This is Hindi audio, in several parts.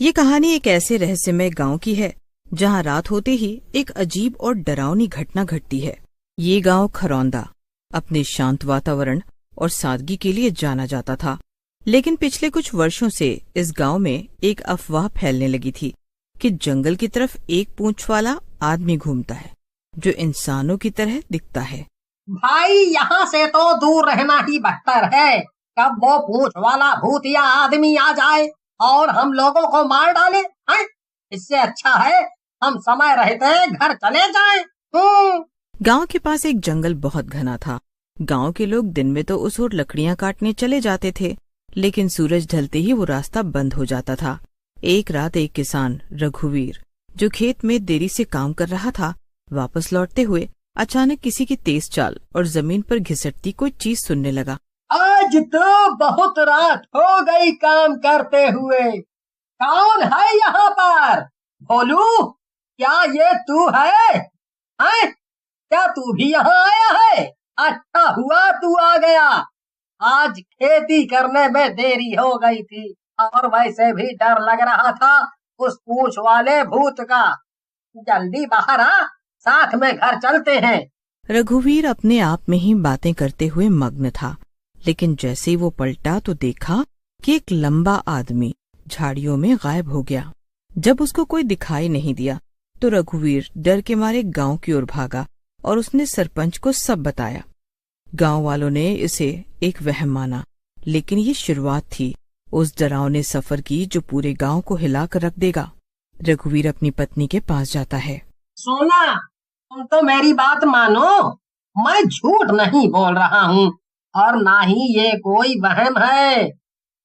ये कहानी एक ऐसे रहस्यमय गांव की है जहां रात होते ही एक अजीब और डरावनी घटना घटती है। ये गांव खरौंदा अपने शांत वातावरण और सादगी के लिए जाना जाता था, लेकिन पिछले कुछ वर्षों से इस गांव में एक अफवाह फैलने लगी थी कि जंगल की तरफ एक पूंछ वाला आदमी घूमता है जो इंसानों की तरह दिखता है। भाई यहाँ से तो दूर रहना ही बेहतर है। कब वो पूंछ वाला भूत या आदमी आ जाए और हम लोगों को मार डाले हैं? इससे अच्छा है हम समय रहते घर चले जाएं। गांव के पास एक जंगल बहुत घना था। गांव के लोग दिन में तो उस ओर लकड़ियां काटने चले जाते थे, लेकिन सूरज ढलते ही वो रास्ता बंद हो जाता था। एक रात एक किसान रघुवीर, जो खेत में देरी से काम कर रहा था, वापस लौटते हुए अचानक किसी की तेज चाल और जमीन पर घिसटती कोई चीज सुनने लगा। आज तो बहुत रात हो गई काम करते हुए। कौन है यहाँ पर? भोलू, क्या ये तू है? क्या तू भी यहाँ आया है? अच्छा हुआ तू आ गया। आज खेती करने में देरी हो गई थी और वैसे भी डर लग रहा था उस पूंछ वाले भूत का। जल्दी बाहर आ, साथ में घर चलते हैं। रघुवीर अपने आप में ही बातें करते हुए मग्न था, लेकिन जैसे ही वो पलटा तो देखा कि एक लंबा आदमी झाड़ियों में गायब हो गया। जब उसको कोई दिखाई नहीं दिया तो रघुवीर डर के मारे गांव की ओर भागा और उसने सरपंच को सब बताया। गांव वालों ने इसे एक वहम माना, लेकिन ये शुरुआत थी उस डरावने सफर की जो पूरे गांव को हिलाकर रख देगा। रघुवीर अपनी पत्नी के पास जाता है। सोना, तुम तो मेरी बात मानो। मैं झूठ नहीं बोल रहा हूँ और ना ही ये कोई वहम है।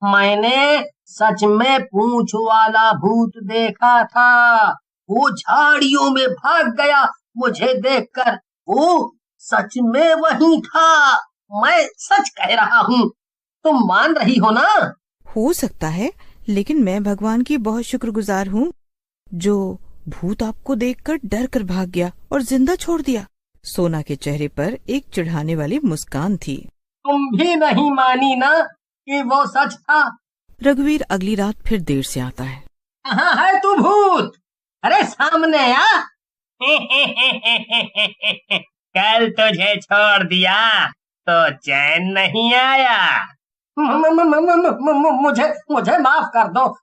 मैंने सच में पूंछ वाला भूत देखा था। वो झाड़ियों में भाग गया मुझे देखकर। वो सच में वही था। मैं सच कह रहा हूँ। तुम मान रही हो ना? हो सकता है, लेकिन मैं भगवान की बहुत शुक्रगुजार हूँ जो भूत आपको देखकर डर कर भाग गया और जिंदा छोड़ दिया। सोना के चेहरे पर एक चिढ़ाने वाली मुस्कान थी। तुम भी नहीं मानी ना कि वो सच था? रघुवीर अगली रात फिर देर से आता है। कहाँ है तू भूत? अरे सामने आ। कल तुझे छोड़ दिया तो चैन नहीं आया। मुझे माफ कर दो,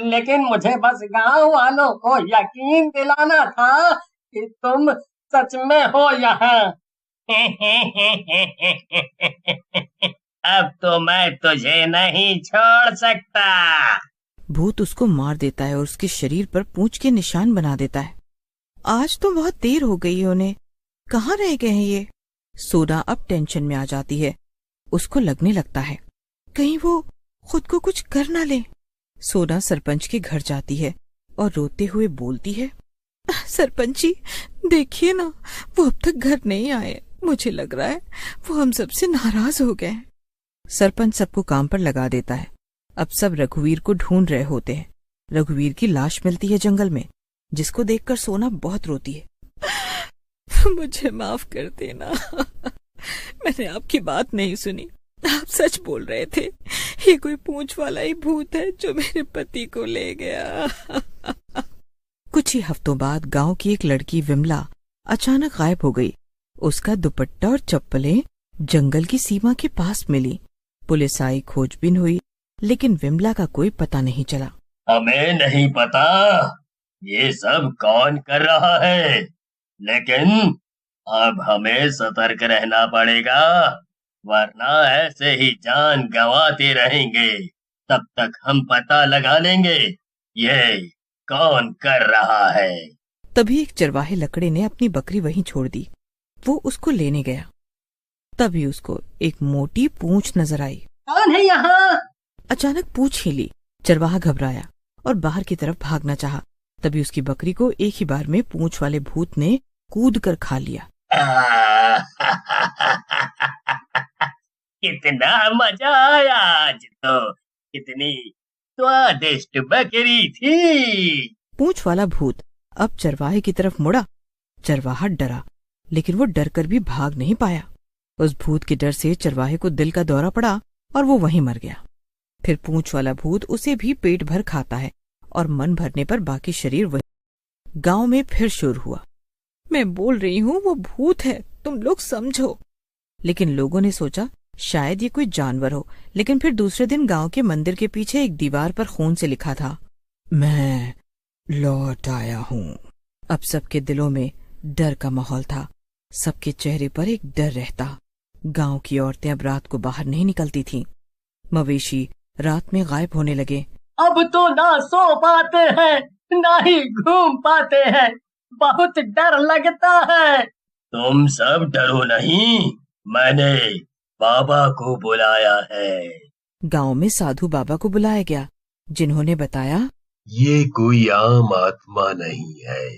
लेकिन मुझे बस गांव वालों को यकीन दिलाना था कि तुम सच में हो यहाँ। अब तो मैं तुझे नहीं छोड़ सकता। भूत उसको मार देता है और उसके शरीर पर पूंछ के निशान बना देता है। आज तो बहुत देर हो गई है, उन्हें कहाँ रह गए हैं ये? सोना अब टेंशन में आ जाती है। उसको लगने लगता है कहीं वो खुद को कुछ कर ना ले। सोना सरपंच के घर जाती है और रोते हुए बोलती है, सरपंच जी, देखिए ना, वो अब तक घर नहीं आए। मुझे लग रहा है वो हम सबसे नाराज हो गए। सरपंच सबको काम पर लगा देता है। अब सब रघुवीर को ढूंढ रहे होते हैं। रघुवीर की लाश मिलती है जंगल में, जिसको देखकर सोना बहुत रोती है। मुझे माफ कर देना, मैंने आपकी बात नहीं सुनी। आप सच बोल रहे थे, ये कोई पूंछ वाला ही भूत है जो मेरे पति को ले गया। कुछ ही हफ्तों बाद गांव की एक लड़की विमला अचानक गायब हो गई। उसका दुपट्टा और चप्पलें जंगल की सीमा के पास मिली। पुलिस आई, खोजबीन हुई, लेकिन विमला का कोई पता नहीं चला। हमें नहीं पता ये सब कौन कर रहा है, लेकिन अब हमें सतर्क रहना पड़ेगा, वरना ऐसे ही जान गंवाते रहेंगे। तब तक हम पता लगा लेंगे ये कौन कर रहा है। तभी एक चरवाहे लकड़े ने अपनी बकरी वहीं छोड़ दी। वो उसको लेने गया। तभी उसको एक मोटी पूंछ नजर आई। कौन है यहाँ? अचानक पूंछ हिली। चरवाहा घबराया और बाहर की तरफ भागना चाहा। तभी उसकी बकरी को एक ही बार में पूंछ वाले भूत ने कूद कर खा लिया। कितना मजा आया आज तो। कितनी स्वादिष्ट बकरी थी। पूंछ वाला भूत अब चरवाहे की तरफ मुड़ा। चरवाहा डरा, लेकिन वो डर कर भी भाग नहीं पाया। उस भूत के डर से चरवाहे को दिल का दौरा पड़ा और वो वहीं मर गया। फिर पूंछ वाला भूत उसे भी पेट भर खाता है और मन भरने पर बाकी शरीर वही। गांव में फिर शोर हुआ। मैं बोल रही हूँ वो भूत है, तुम लोग समझो। लेकिन लोगों ने सोचा शायद ये कोई जानवर हो। लेकिन फिर दूसरे दिन गांव के मंदिर के पीछे एक दीवार पर खून से लिखा था, मैं लौट आया हूँ। अब सबके दिलों में डर का माहौल था। सबके चेहरे पर एक डर रहता। गांव की औरतें अब रात को बाहर नहीं निकलती थीं। मवेशी रात में गायब होने लगे। अब तो ना सो पाते हैं, ना ही घूम पाते हैं, बहुत डर लगता है। तुम सब डरो नहीं, मैंने बाबा को बुलाया है। गांव में साधु बाबा को बुलाया गया, जिन्होंने बताया, ये कोई आम आत्मा नहीं है।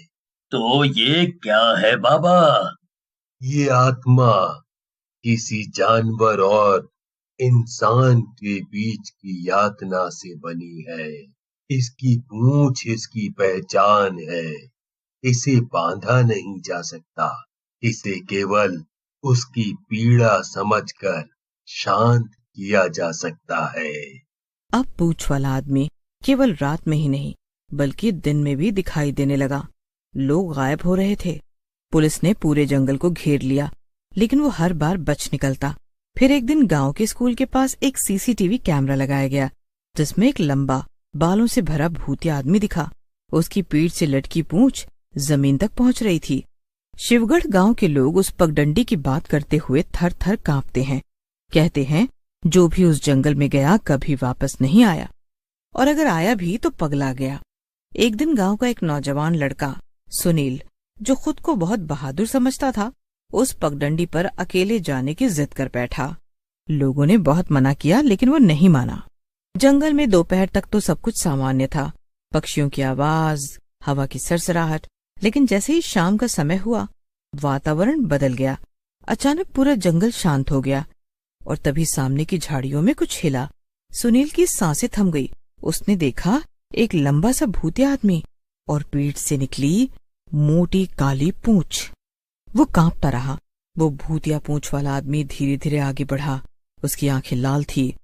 तो ये क्या है बाबा? ये आत्मा किसी जानवर और इंसान के बीच की यातना से बनी है। इसकी पूंछ इसकी पहचान है। इसे बांधा नहीं जा सकता। इसे केवल उसकी पीड़ा समझकर शांत किया जा सकता है। अब पूंछ वाला आदमी केवल रात में ही नहीं बल्कि दिन में भी दिखाई देने लगा। लोग गायब हो रहे थे। पुलिस ने पूरे जंगल को घेर लिया, लेकिन वो हर बार बच निकलता। फिर एक दिन गांव के स्कूल के पास एक सीसीटीवी कैमरा लगाया गया, जिसमें एक लंबा बालों से भरा भूतिया आदमी दिखा। उसकी पीठ से लटकी पूंछ जमीन तक पहुंच रही थी। शिवगढ़ गांव के लोग उस पगडंडी की बात करते हुए थर थर कांपते हैं। कहते हैं जो भी उस जंगल में गया कभी वापस नहीं आया, और अगर आया भी तो पगला गया। एक दिन गांव का एक नौजवान लड़का सुनील, जो खुद को बहुत बहादुर समझता था, उस पगडंडी पर अकेले जाने की जिद कर बैठा। लोगों ने बहुत मना किया, लेकिन वो नहीं माना। जंगल में दोपहर तक तो सब कुछ सामान्य था, पक्षियों की आवाज, हवा की सरसराहट। लेकिन जैसे ही शाम का समय हुआ, वातावरण बदल गया। अचानक पूरा जंगल शांत हो गया, और तभी सामने की झाड़ियों में कुछ हिला। सुनील की सांसें थम गई। उसने देखा एक लंबा सा भूतिया आदमी, और पीठ से निकली मोटी काली पूंछ। वो कांपता रहा। वो भूतिया पूंछ वाला आदमी धीरे धीरे आगे बढ़ा। उसकी आंखें लाल थी।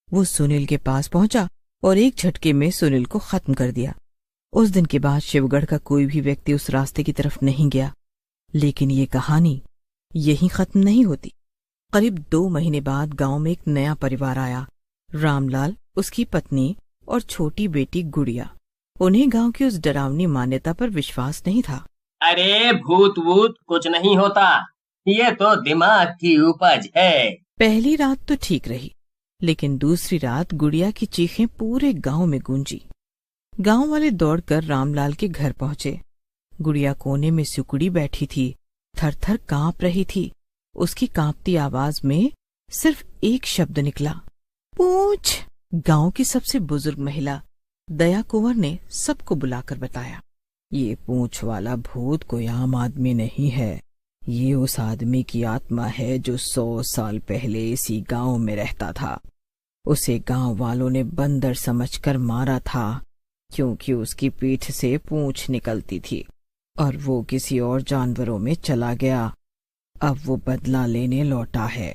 वो सुनील के पास पहुंचा और एक झटके में सुनील को खत्म कर दिया। उस दिन के बाद शिवगढ़ का कोई भी व्यक्ति उस रास्ते की तरफ नहीं गया। लेकिन ये कहानी यहीं खत्म नहीं होती। करीब 2 महीने बाद गांव में एक नया परिवार आया। रामलाल, उसकी पत्नी और छोटी बेटी गुड़िया। उन्हें गांव की उस डरावनी मान्यता पर विश्वास नहीं था। अरे भूत वूत कुछ नहीं होता, ये तो दिमाग की उपज है। पहली रात तो ठीक रही, लेकिन दूसरी रात गुड़िया की चीखें पूरे गांव में गूंजी। गांव वाले दौड़कर रामलाल के घर पहुंचे। गुड़िया कोने में सिकुड़ी बैठी थी, थर थर कांप रही थी। उसकी कांपती आवाज में सिर्फ एक शब्द निकला, पूछ। गांव की सबसे बुजुर्ग महिला दया कुंवर ने सबको बुलाकर बताया, ये पूंछ वाला भूत कोई आम आदमी नहीं है। ये उस आदमी की आत्मा है जो 100 साल पहले इसी गांव में रहता था। उसे गांव वालों ने बंदर समझकर मारा था, क्योंकि उसकी पीठ से पूंछ निकलती थी, और वो किसी और जानवरों में चला गया। अब वो बदला लेने लौटा है।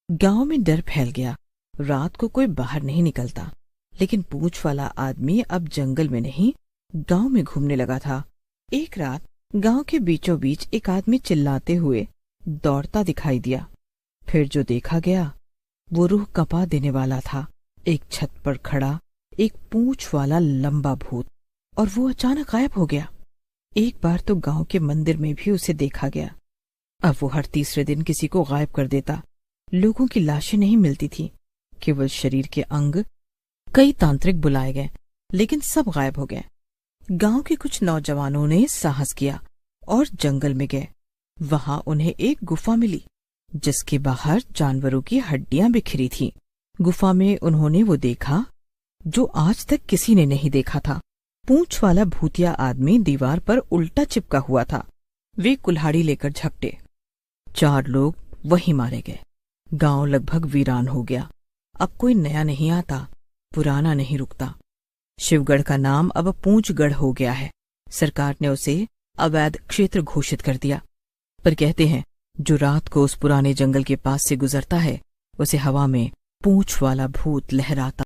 गांव में डर फैल गया। रात को कोई बाहर नहीं निकलता, लेकिन पूंछ वाला आदमी अब जंगल में नहीं, गांव में घूमने लगा था। एक रात गांव के बीचों बीच एक आदमी चिल्लाते हुए दौड़ता दिखाई दिया। फिर जो देखा गया वो रूह कपा देने वाला था। एक छत पर खड़ा एक पूंछ वाला लंबा भूत, और वो अचानक गायब हो गया। एक बार तो गांव के मंदिर में भी उसे देखा गया। अब वो हर तीसरे दिन किसी को गायब कर देता। लोगों की लाशें नहीं मिलती थी, केवल शरीर के अंग। कई तांत्रिक बुलाए गए, लेकिन सब गायब हो गए। गांव के कुछ नौजवानों ने साहस किया और जंगल में गए। वहां उन्हें एक गुफा मिली, जिसके बाहर जानवरों की हड्डियां बिखरी थीं। गुफा में उन्होंने वो देखा जो आज तक किसी ने नहीं देखा था। पूंछ वाला भूतिया आदमी दीवार पर उल्टा चिपका हुआ था। वे कुल्हाड़ी लेकर झपटे। 4 लोग वहीं मारे गए। गांव लगभग वीरान हो गया। अब कोई नया नहीं आता, पुराना नहीं रुकता। शिवगढ़ का नाम अब पूंछगढ़ हो गया है। सरकार ने उसे अवैध क्षेत्र घोषित कर दिया। पर कहते हैं जो रात को उस पुराने जंगल के पास से गुजरता है, उसे हवा में पूंछ वाला भूत लहराता